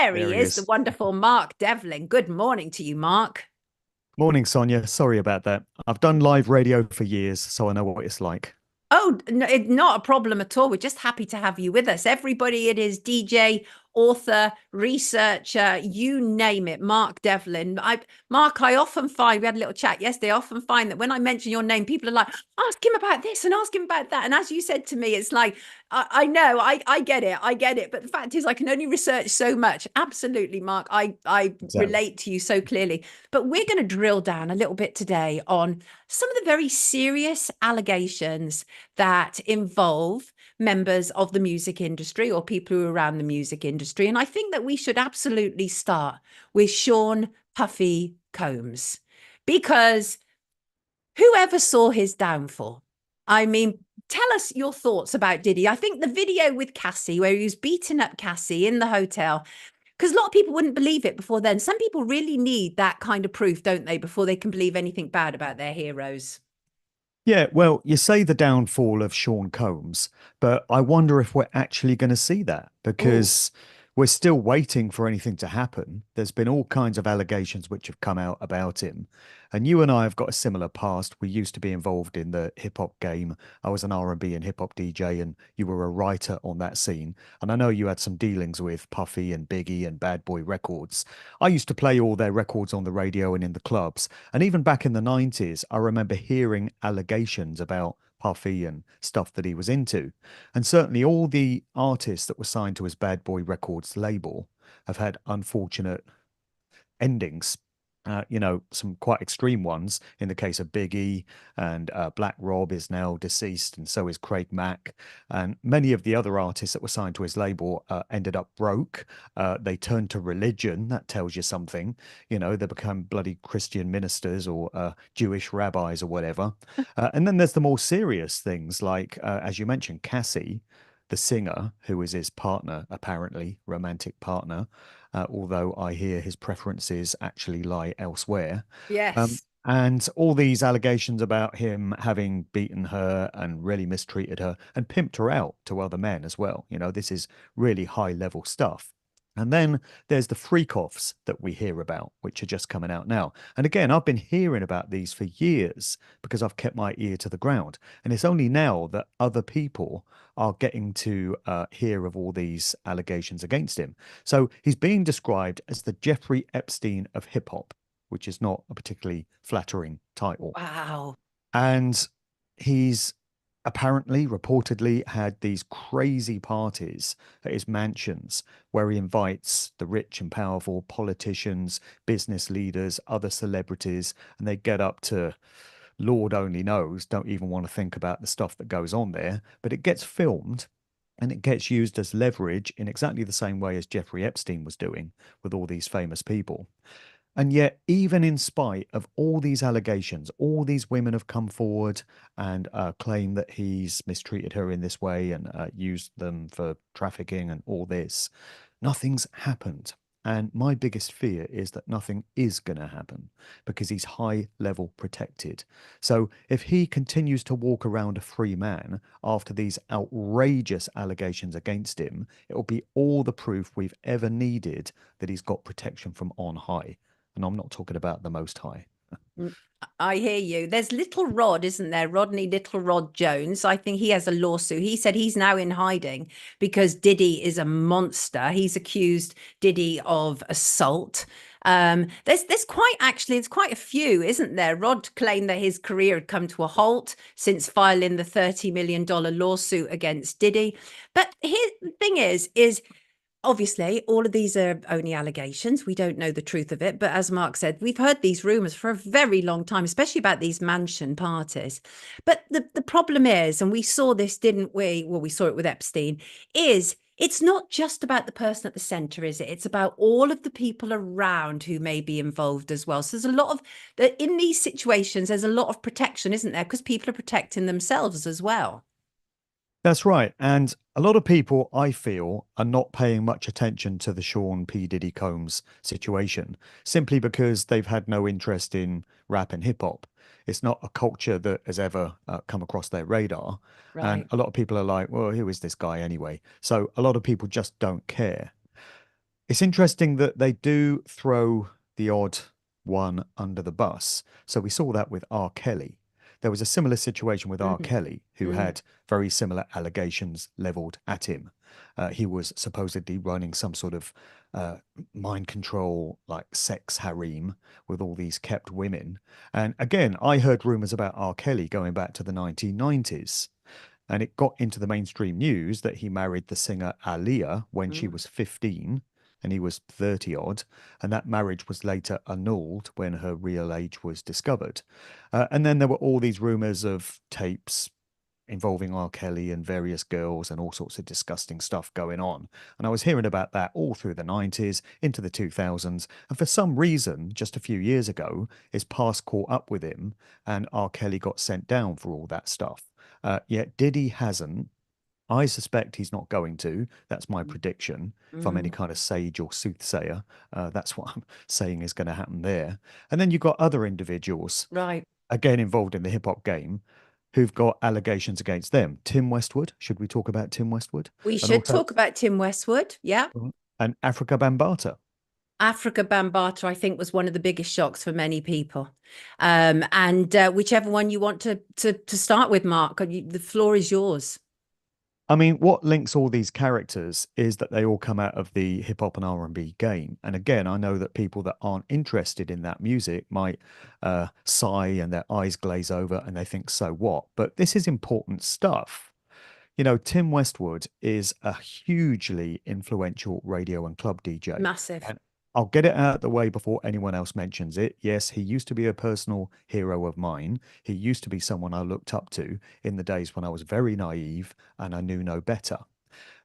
There There he he is, the is. wonderful Mark Devlin. Good morning to you, Mark. Morning, Sonia. Sorry about that. I've done live radio for years, so I know what it's like. Oh, no, not a problem at all. We're just happy to have you with us. Everybody, it is DJ, author, researcher, you name it, Mark Devlin. Mark, I often find, we had a little chat yesterday, I often find that when I mention your name, people are like, ask him about this and ask him about that. And as you said to me, it's like, I know, I get it, I get it. But the fact is, I can only research so much. Absolutely, Mark. I Exactly. relate to you so clearly. But we're going to drill down a little bit today on some of the very serious allegations that involve members of the music industry or people who are around the music industry. And I think that we should absolutely start with Sean Puffy Combs, because whoever saw his downfall? I mean, tell us your thoughts about Diddy. I think the video with Cassie, where he was beating up Cassie in the hotel, because a lot of people wouldn't believe it before then. Some people really need that kind of proof, don't they, before they can believe anything bad about their heroes. Yeah, well, you say the downfall of Sean Combs, but I wonder if we're actually going to see that Oh, because we're still waiting for anything to happen. There's been all kinds of allegations which have come out about him. And you and I have got a similar past. We used to be involved in the hip hop game. I was an R&B and hip hop DJ, and you were a writer on that scene. And I know you had some dealings with Puffy and Biggie and Bad Boy Records. I used to play all their records on the radio and in the clubs. And even back in the 90s, I remember hearing allegations about Puffy and stuff that he was into. And certainly all the artists that were signed to his Bad Boy Records label have had unfortunate endings. Some quite extreme ones in the case of Biggie, and Black Rob is now deceased, and so is Craig Mack. And many of the other artists that were signed to his label ended up broke. They turned to religion. That tells you something. They become bloody Christian ministers or Jewish rabbis or whatever. And then there's the more serious things, like, as you mentioned, Cassie, the singer, who is his partner, apparently romantic partner, although I hear his preferences actually lie elsewhere. yes. And all these allegations about him having beaten her and really mistreated her and pimped her out to other men as well. This is really high level stuff. And then there's the freak offs that we hear about, which are just coming out now. And again, I've been hearing about these for years because I've kept my ear to the ground. And it's only now that other people are getting to hear of all these allegations against him. So he's being described as the Jeffrey Epstein of hip hop, which is not a particularly flattering title. Wow. And he's apparently, reportedly, had these crazy parties at his mansions where he invites the rich and powerful politicians, business leaders, other celebrities, and they get up to Lord only knows, don't even want to think about the stuff that goes on there, but it gets filmed and it gets used as leverage in exactly the same way as Jeffrey Epstein was doing with all these famous people. And yet, even in spite of all these allegations, all these women have come forward and claim that he's mistreated her in this way and used them for trafficking and all this. Nothing's happened. And my biggest fear is that nothing is going to happen because he's high level protected. So if he continues to walk around a free man after these outrageous allegations against him, it will be all the proof we've ever needed that he's got protection from on high. And I'm not talking about the Most High. Mm, I hear you. There's Little Rod, isn't there? Rodney Little Rod Jones. I think he has a lawsuit. He said he's now in hiding because Diddy is a monster. He's accused Diddy of assault. There's quite actually, it's quite a few, isn't there? Rod claimed that his career had come to a halt since filing the $30 million lawsuit against Diddy. But here, the thing is obviously, all of these are only allegations. We don't know the truth of it. But as Mark said, we've heard these rumors for a very long time, especially about these mansion parties. But the problem is, and we saw this, didn't we? Well, we saw it with Epstein, is it's not just about the person at the center, is it? It's about all of the people around who may be involved as well. So there's a lot of, in these situations, there's a lot of protection, isn't there? Because people are protecting themselves as well. That's right. And a lot of people, I feel, are not paying much attention to the Sean P. Diddy Combs situation simply because they've had no interest in rap and hip hop. It's not a culture that has ever come across their radar. And Right. a lot of people are like, well, who is this guy anyway? So a lot of people just don't care. It's interesting that they do throw the odd one under the bus. So we saw that with R. Kelly. There was a similar situation with R. Mhm. Kelly, who Mm. had very similar allegations leveled at him. He was supposedly running some sort of uh, mind control, like sex harem with all these kept women. And again, I heard rumors about R. Kelly going back to the 1990s. And it got into the mainstream news that he married the singer Aaliyah when she Mm. was 15 and he was 30 odd. And that marriage was later annulled when her real age was discovered. And then there were all these rumors of tapes involving R. Kelly and various girls and all sorts of disgusting stuff going on. And I was hearing about that all through the 90s, into the 2000s. And for some reason, just a few years ago, his past caught up with him and R. Kelly got sent down for all that stuff. Yet Diddy hasn't. I suspect he's not going to. That's my prediction. If I'm any Mm. kind of sage or soothsayer, that's what I'm saying is going to happen there. And then you've got other individuals, Right. again involved in the hip hop game, who've got allegations against them. Tim Westwood. Should we talk about Tim Westwood? We And should also, talk about Tim Westwood. Yeah. and Afrika Bambaataa. Afrika Bambaataa, I think, was one of the biggest shocks for many people. And whichever one you want to start with, Mark, the floor is yours. I mean, what links all these characters is that they all come out of the hip hop and R&B game. And again, I know that people that aren't interested in that music might sigh and their eyes glaze over and they think, so what? But this is important stuff. You know, Tim Westwood is a hugely influential radio and club DJ. Massive. And I'll get it out of the way before anyone else mentions it. Yes, he used to be a personal hero of mine. He used to be someone I looked up to in the days when I was very naive and I knew no better.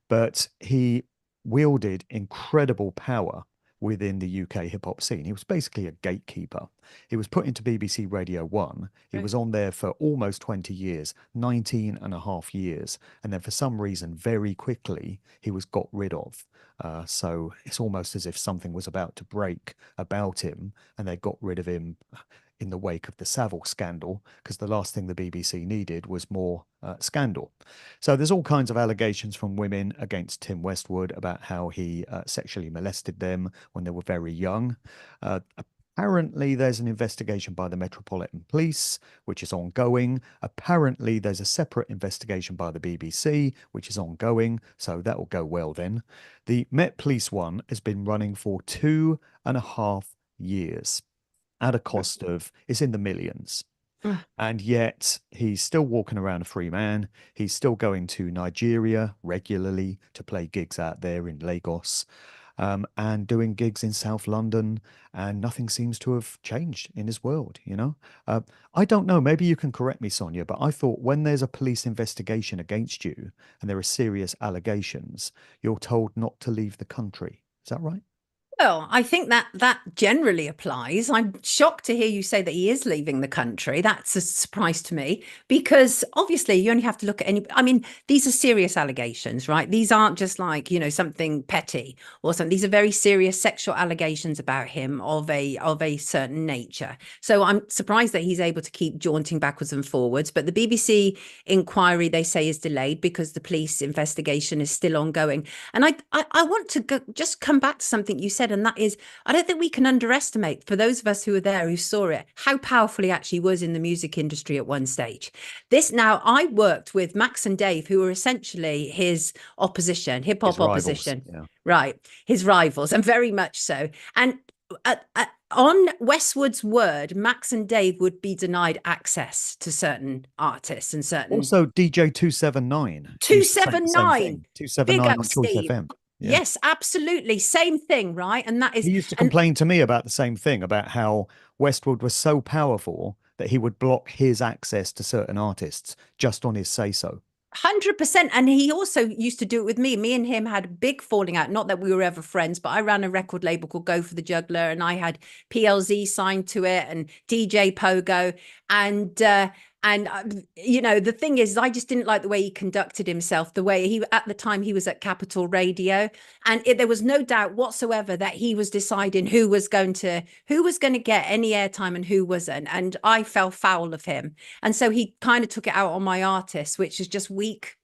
But he wielded incredible power within the UK hip hop scene. He was basically a gatekeeper. He was put into BBC Radio 1. He Right. was on there for almost 20 years, 19 and a half years. And then for some reason, very quickly, he was got rid of. So it's almost as if something was about to break about him and they got rid of him in the wake of the Savile scandal, because the last thing the BBC needed was more scandal. So there's all kinds of allegations from women against Tim Westwood about how he sexually molested them when they were very young. Apparently, there's an investigation by the Metropolitan Police, which is ongoing. Apparently, there's a separate investigation by the BBC, which is ongoing. So that will go well then. The Met Police one has been running for 2.5 years at a cost of, it's in the millions. Mm. And yet he's still walking around a free man. He's still going to Nigeria regularly to play gigs out there in Lagos, and doing gigs in South London. And nothing seems to have changed in his world, you know? I don't know. Maybe you can correct me, Sonia, but I thought when there's a police investigation against you and there are serious allegations, you're told not to leave the country. Is that right? Well, I think that generally applies. I'm shocked to hear you say that he is leaving the country. That's a surprise to me because obviously you only have to look at any. I mean, these are serious allegations, right? These aren't just like, something petty or something. These are very serious sexual allegations about him of a certain nature. So I'm surprised that he's able to keep jaunting backwards and forwards. But the BBC inquiry, they say, is delayed because the police investigation is still ongoing. And I want to just come back to something you said, and that is, I don't think we can underestimate, for those of us who were there, who saw it, how powerful he actually was in the music industry at one stage. I worked with Max and Dave, who were essentially his opposition, hip His hop rivals. opposition, Yeah. right? His rivals, and very much so. And on Westwood's word, Max and Dave would be denied access to certain artists and certain Also, DJ 279 used to say the same 279. thing. Big 279 up, on Choice Steve. FM. Yeah. Yes, absolutely. Same thing, right? And that is, He used to and complain to me about the same thing, about how Westwood was so powerful that he would block his access to certain artists just on his say so. 100%. And he also used to do it with me. Me and him had a big falling out. Not that we were ever friends, but I ran a record label called Go for the Juggler, and I had PLZ signed to it and DJ Pogo. And And you know, the thing is, I just didn't like the way he conducted himself, the way he, at the time he was at Capital Radio, and there was no doubt whatsoever that he was deciding who was going to get any airtime and who wasn't. And I fell foul of him, and so he kind of took it out on my artists, which is just weak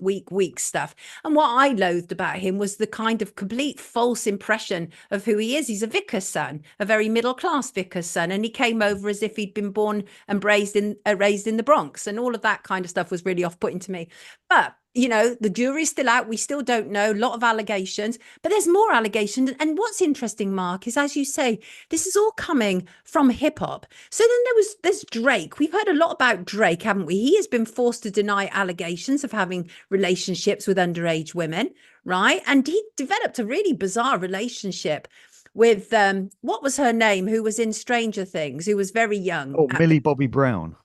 stuff. And what I loathed about him was the kind of complete false impression of who he is. He's a vicar's son, a very middle class vicar's son, and he came over as if he'd been born and raised in the Bronx. And all of that kind of stuff was really off-putting to me. But you know, the jury's still out. We still don't know. A lot of allegations, but there's more allegations. And what's interesting, Mark, is, as you say, this is all coming from hip hop. So then there's Drake. We've heard a lot about Drake, haven't we? He has been forced to deny allegations of having relationships with underage women, right? And he developed a really bizarre relationship with what was her name, who was in Stranger Things, who was very young. Oh, Millie Bobby Brown.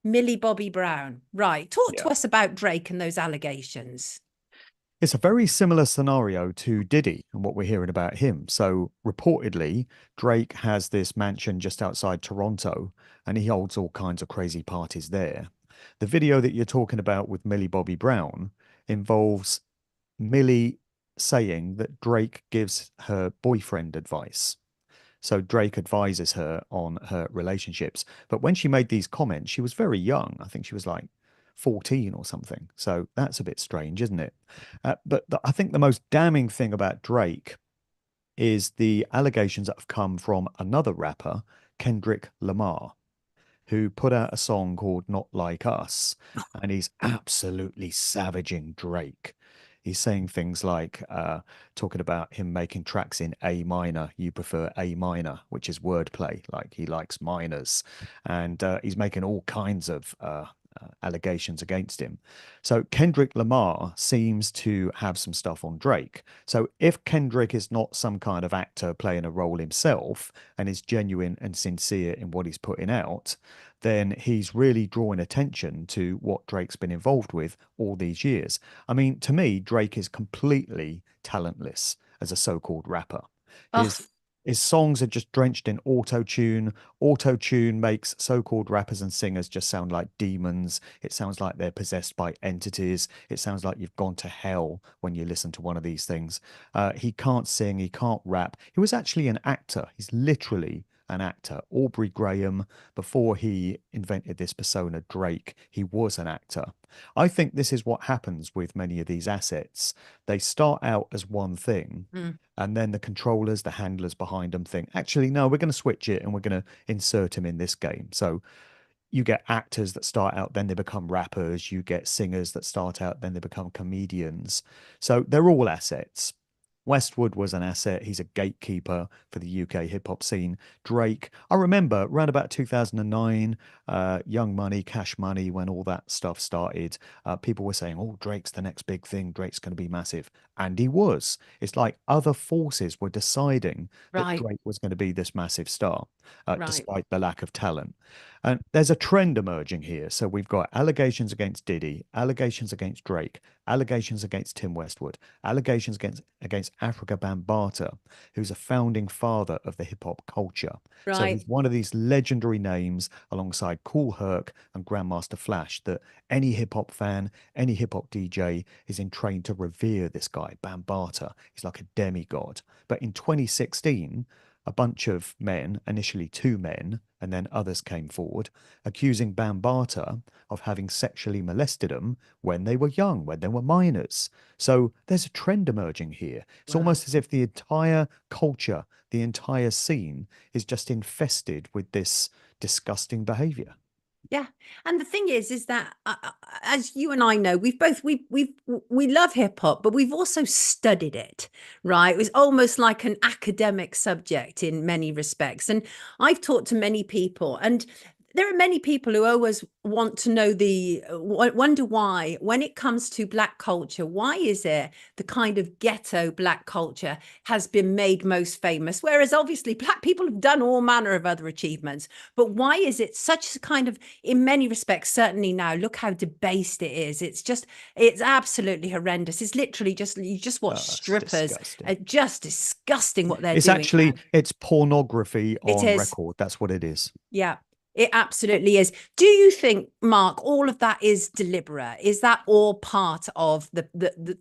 Millie Bobby Brown. Right. Talk to us about Drake and those allegations. It's a very similar scenario to Diddy and what we're hearing about him. So reportedly, Drake has this mansion just outside Toronto, and he holds all kinds of crazy parties there. The video that you're talking about with Millie Bobby Brown involves Millie saying that Drake gives her boyfriend advice. So Drake advises her on her relationships. But when she made these comments, she was very young. I think she was like 14 or something. So that's a bit strange, isn't it? But I think the most damning thing about Drake is the allegations that have come from another rapper, Kendrick Lamar, who put out a song called Not Like Us, and he's absolutely savaging Drake. He's saying things like, talking about him making tracks in A minor. You prefer A minor, which is wordplay, like he likes minors. And he's making all kinds of allegations against him. So Kendrick Lamar seems to have some stuff on Drake. So if Kendrick is not some kind of actor playing a role himself and is genuine and sincere in what he's putting out, then he's really drawing attention to what Drake's been involved with all these years. I mean, to me, Drake is completely talentless as a so-called rapper. His songs are just drenched in auto-tune. Auto-tune makes so-called rappers and singers just sound like demons. It sounds like they're possessed by entities. It sounds like you've gone to hell when you listen to one of these things. He can't sing. He can't rap. He was actually an actor. He's literally an actor. Aubrey Graham, before he invented this persona, Drake, he was an actor. I think this is what happens with many of these assets. They start out as one thing, and then the controllers, the handlers behind them think, actually, no, we're going to switch it and we're going to insert him in this game. So you get actors that start out, then they become rappers. You get singers that start out, then they become comedians. So they're all assets. Westwood was an asset. He's a gatekeeper for the UK hip hop scene. Drake, I remember around about 2009, Young Money, Cash Money, when all that stuff started, people were saying, oh, Drake's the next big thing. Drake's going to be massive. And he was. It's like other forces were deciding that Drake was going to be this massive star, despite the lack of talent. And there's a trend emerging here. So we've got allegations against Diddy, allegations against Drake, allegations against Tim Westwood, allegations against Afrika Bambaataa, who's a founding father of the hip hop culture. So he's one of these legendary names alongside Kool Herc and Grandmaster Flash that any hip hop fan, any hip hop DJ is entrained to revere this guy, Bambaataa. He's like a demigod. But in 2016, a bunch of men, initially two men, and then others came forward, accusing Bambaataa of having sexually molested them when they were young, when they were minors. So there's a trend emerging here. It's almost as if the entire culture, the entire scene is just infested with this disgusting behavior. Yeah. And the thing is that as you and I know, we love hip hop, but we've also studied it, right? It was almost like an academic subject in many respects. And I've talked to many people, and there are many people who always want to know wonder why, when it comes to Black culture, why is it the kind of ghetto Black culture has been made most famous? Whereas obviously Black people have done all manner of other achievements. But why is it such a kind of, in many respects, certainly now, look how debased it is. It's absolutely horrendous. It's literally you just watch strippers. Just disgusting what they're doing. It's pornography on record. That's what it is. Yeah. It absolutely is. Do you think, Mark, all of that is deliberate? Is that all part of the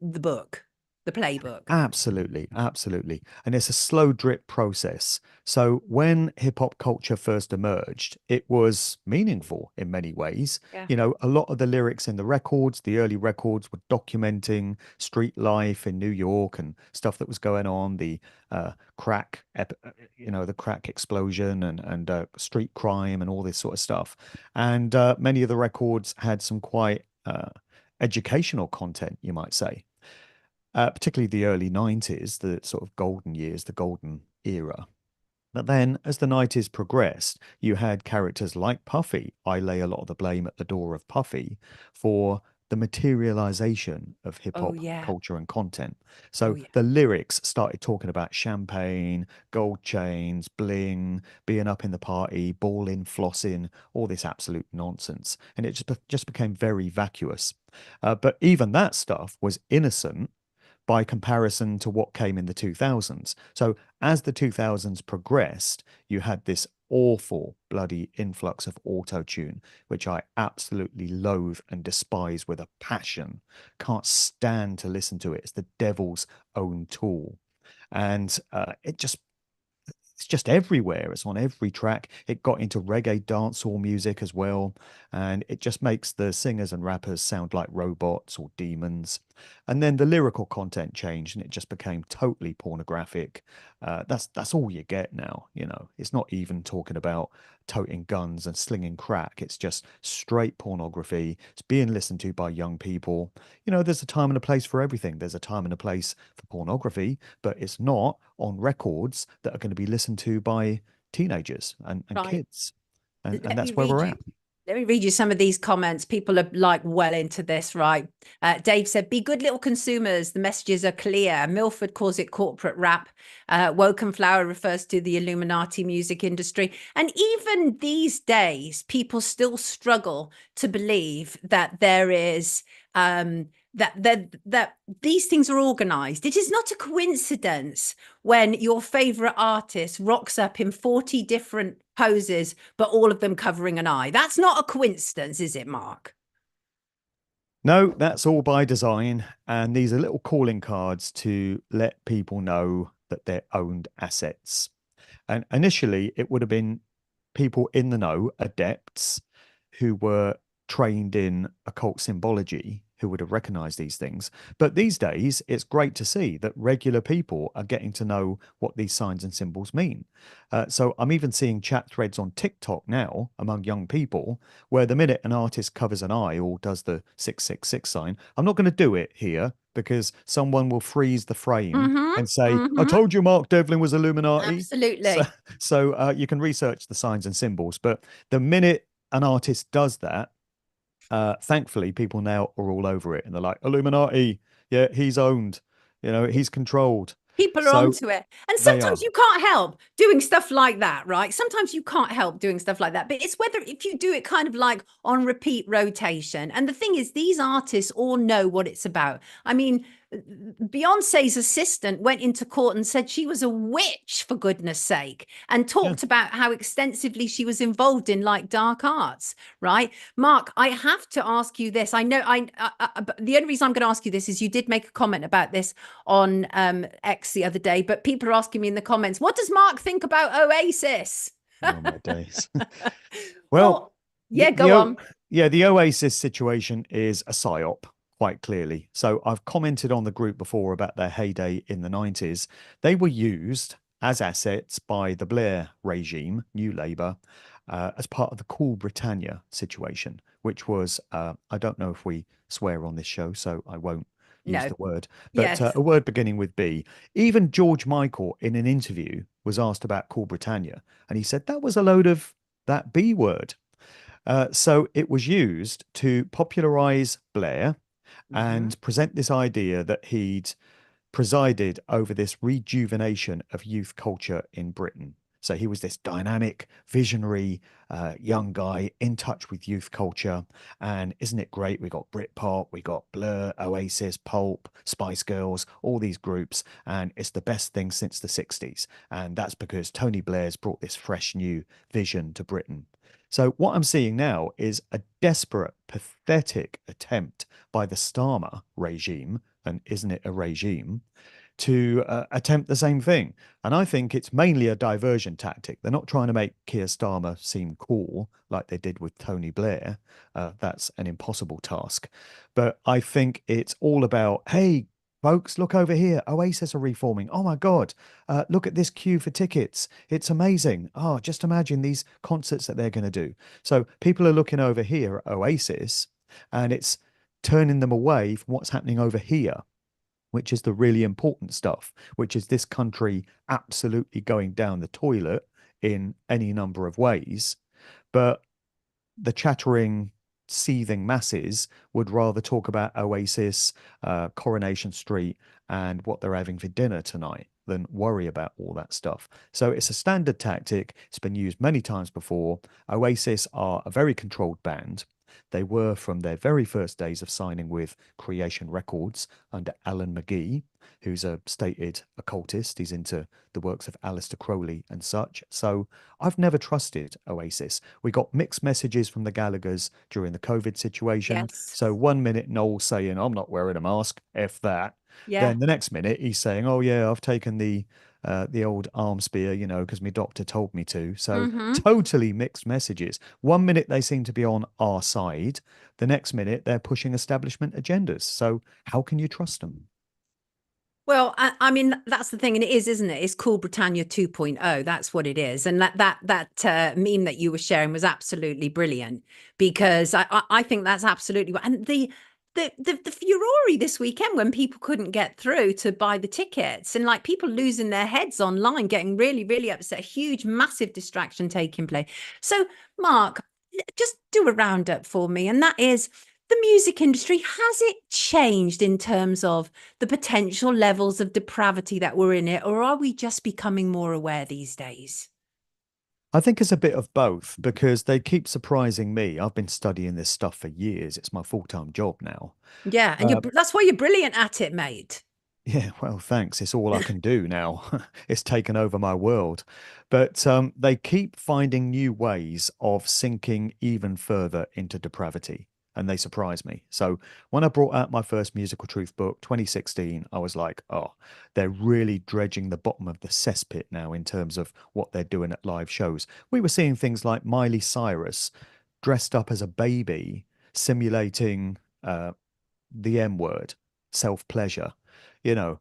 book, the playbook? Absolutely, absolutely. And it's a slow drip process. So when hip hop culture first emerged, it was meaningful in many ways. Yeah. You know, a lot of the lyrics in the records, the early records, were documenting street life in New York and stuff that was going on, the the crack explosion and street crime and all this sort of stuff. And many of the records had some quite educational content, you might say, particularly the early 90s, the sort of golden years, the golden era. But then as the 90s progressed, you had characters like Puffy. I lay a lot of the blame at the door of Puffy for the materialization of hip Oh hop yeah. culture and content. Oh So yeah. the lyrics started talking about champagne, gold chains, bling, being up in the party, balling, flossing, all this absolute nonsense. And it just became very vacuous. But even that stuff was innocent by comparison to what came in the 2000s. So as the 2000s progressed, you had this awful bloody influx of auto-tune, which I absolutely loathe and despise with a passion. Can't stand to listen to it. It's the devil's own tool. And it's just everywhere. It's on every track. It got into reggae dancehall music as well. And it just makes the singers and rappers sound like robots or demons. And then the lyrical content changed and it just became totally pornographic. That's all you get now. You know, it's not even talking about toting guns and slinging crack. It's just straight pornography. It's being listened to by young people. You know, there's a time and a place for everything. There's a time and a place for pornography, but it's not on records that are going to be listened to by teenagers and Right. kids. And Let me that's where read we're you. at. Let me read you some of these comments. People are like well into this, right? Dave said, "Be good little consumers. The messages are clear." Milford calls it corporate rap. Woken Flower refers to the Illuminati music industry. And even these days, people still struggle to believe that there is that these things are organized. It is not a coincidence when your favorite artist rocks up in 40 different poses, but all of them covering an eye. That's not a coincidence, is it, Mark? No, that's all by design. And these are little calling cards to let people know that they're owned assets. And initially, it would have been people in the know, adepts, who were trained in occult symbology, who would have recognized these things. But these days, it's great to see that regular people are getting to know what these signs and symbols mean. So I'm even seeing chat threads on TikTok now among young people where the minute an artist covers an eye or does the 666 sign, I'm not going to do it here because someone will freeze the frame Mm-hmm. and say, I Mm-hmm. told you Mark Devlin was Illuminati. So, Absolutely. so you can research the signs and symbols. But the minute an artist does that, thankfully, people now are all over it and they're like, Illuminati, yeah, he's owned, you know, he's controlled. People are So onto it. And they sometimes are. you can't help doing stuff like that, right? Sometimes you can't help doing stuff like that. But it's whether if you do it kind of like on repeat rotation. And the thing is, these artists all know what it's about. I mean, Beyonce's assistant went into court and said she was a witch, for goodness sake, and Yeah. talked about how extensively she was involved in like dark arts, right? Mark, I have to ask you this. I know the only reason I'm going to ask you this is you did make a comment about this on X the other day, but people are asking me in the comments, what does Mark think about Oasis? Oh, my days. Well, Well, yeah, go on. yeah, the Oasis situation is a psyop, quite clearly. So I've commented on the group before about their heyday in the 90s. They were used as assets by the Blair regime, New Labour, as part of the Cool Britannia situation, which was, I don't know if we swear on this show, so I won't use No. the word, but Yes. a word beginning with B. Even George Michael, in an interview, was asked about Cool Britannia, and he said that was a load of that B word. So it was used to popularize Blair Mm-hmm. and present this idea that he'd presided over this rejuvenation of youth culture in Britain. So he was this dynamic, visionary young guy in touch with youth culture. And isn't it great? We got Britpop, we got Blur, Oasis, Pulp, Spice Girls, all these groups. And it's the best thing since the 60s. And that's because Tony Blair's brought this fresh new vision to Britain. So what I'm seeing now is a desperate, pathetic attempt by the Starmer regime, and isn't it a regime, to attempt the same thing. And I think it's mainly a diversion tactic. They're not trying to make Keir Starmer seem cool like they did with Tony Blair. That's an impossible task. But I think it's all about, hey, folks, look over here. Oasis are reforming. Oh my God. Look at this queue for tickets. It's amazing. Oh, just imagine these concerts that they're going to do. So people are looking over here at Oasis and it's turning them away from what's happening over here, which is the really important stuff, which is this country absolutely going down the toilet in any number of ways. But the chattering, seething masses would rather talk about Oasis, Coronation Street, and what they're having for dinner tonight than worry about all that stuff. So it's a standard tactic. It's been used many times before. Oasis are a very controlled band. They were from their very first days of signing with Creation Records under Alan McGee, who's a stated occultist. He's into the works of Aleister Crowley and such. So I've never trusted Oasis. We got mixed messages from the Gallaghers during the COVID situation. Yes. So one minute Noel's saying, I'm not wearing a mask, F that. Yeah. Then the next minute he's saying, oh yeah, I've taken the old arm spear, you know, because my doctor told me to. So Hmm. totally mixed messages. One minute they seem to be on our side, the next minute they're pushing establishment agendas. So how can you trust them? Well, I mean, that's the thing, and it is, isn't it? It's called Britannia 2.0. That's what it is, and that meme that you were sharing was absolutely brilliant because I think that's absolutely what. And the furore this weekend when people couldn't get through to buy the tickets and like people losing their heads online, getting really really upset, huge massive distraction taking place. So, Mark, just do a roundup for me, and that is the music industry. Has it changed in terms of the potential levels of depravity that were in it, or are we just becoming more aware these days? I think it's a bit of both because they keep surprising me. I've been studying this stuff for years. It's my full-time job now. Yeah, and Uh, that's why you're brilliant at it, mate. Yeah, well, thanks. It's all I can do now. It's taken over my world. But they keep finding new ways of sinking even further into depravity, and they surprise me. So when I brought out my first Musical Truth book, 2016, I was like, oh, they're really dredging the bottom of the cesspit now in terms of what they're doing at live shows. We were seeing things like Miley Cyrus dressed up as a baby, simulating the M word, self pleasure, you know,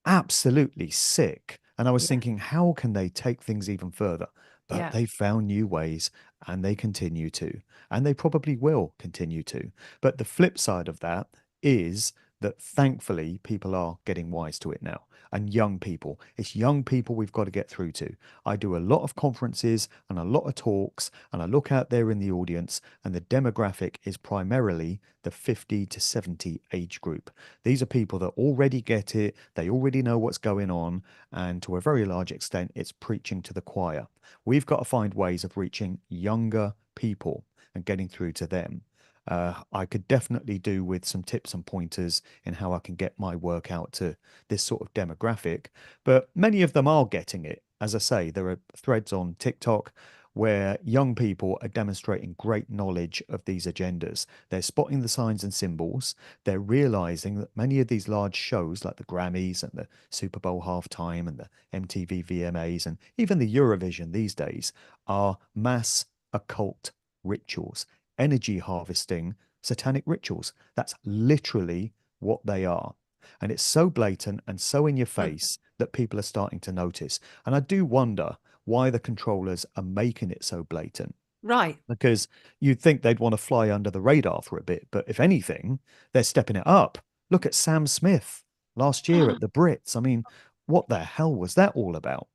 absolutely sick. And I was Yeah, thinking, how can they take things even further? But yeah. they found new ways and they continue to, and they probably will continue to. But the flip side of that is that thankfully people are getting wise to it now. And young people, it's young people we've got to get through to. I do a lot of conferences and a lot of talks, and I look out there in the audience, and the demographic is primarily the 50 to 70 age group. These are people that already get it, they already know what's going on, and to a very large extent, it's preaching to the choir. We've got to find ways of reaching younger people and getting through to them. I could definitely do with some tips and pointers in how I can get my work out to this sort of demographic, but many of them are getting it. As I say, there are threads on TikTok where young people are demonstrating great knowledge of these agendas. They're spotting the signs and symbols. They're realizing that many of these large shows, like the Grammys and the Super Bowl halftime and the MTV VMAs and even the Eurovision these days, are mass occult rituals, energy harvesting, satanic rituals. That's literally what they are. And it's so blatant and so in your Mm. face that people are starting to notice. And I do wonder why the controllers are making it so blatant, Right. because you'd think they'd want to fly under the radar for a bit. But if anything, they're stepping it up. Look at Sam Smith last year at the Brits. I mean, what the hell was that all about?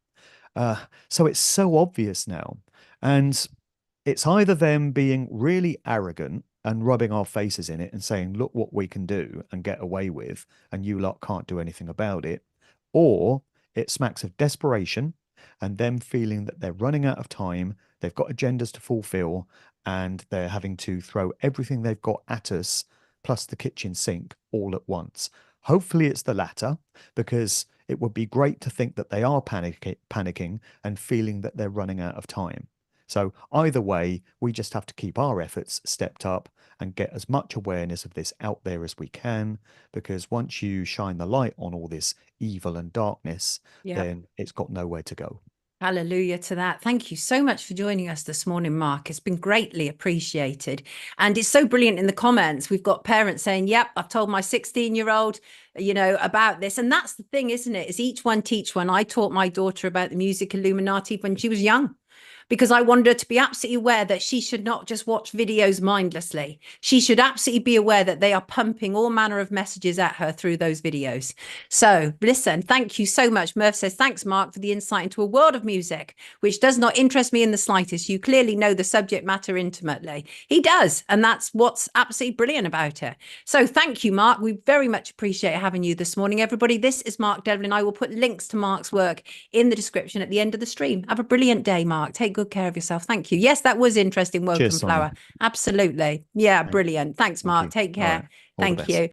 So it's so obvious now. And it's either them being really arrogant and rubbing our faces in it and saying, look what we can do and get away with, and you lot can't do anything about it, or it smacks of desperation and them feeling that they're running out of time, they've got agendas to fulfill, and they're having to throw everything they've got at us, plus the kitchen sink, all at once. Hopefully, it's the latter, because it would be great to think that they are panicking and feeling that they're running out of time. So either way, we just have to keep our efforts stepped up and get as much awareness of this out there as we can, because once you shine the light on all this evil and darkness, Yeah. then it's got nowhere to go. Hallelujah to that. Thank you so much for joining us this morning, Mark. It's been greatly appreciated. And it's so brilliant in the comments. We've got parents saying, yep, I've told my 16-year-old, about this. And that's the thing, isn't it? Is each one teach one. I taught my daughter about the music Illuminati when she was young, because I wanted her to be absolutely aware that she should not just watch videos mindlessly. She should absolutely be aware that they are pumping all manner of messages at her through those videos. So listen, thank you so much. Murph says, thanks, Mark, for the insight into a world of music, which does not interest me in the slightest. You clearly know the subject matter intimately. He does. And that's what's absolutely brilliant about it. So thank you, Mark. We very much appreciate having you this morning, everybody. This is Mark Devlin. I will put links to Mark's work in the description at the end of the stream. Have a brilliant day, Mark. Take good care of yourself. Thank you. Yes, that was interesting. Woken Cheers, Sonia. Flower. Absolutely. Yeah, Thank you. brilliant. Thanks, Thank Mark. you. Take All care. right. All the Thank best. you.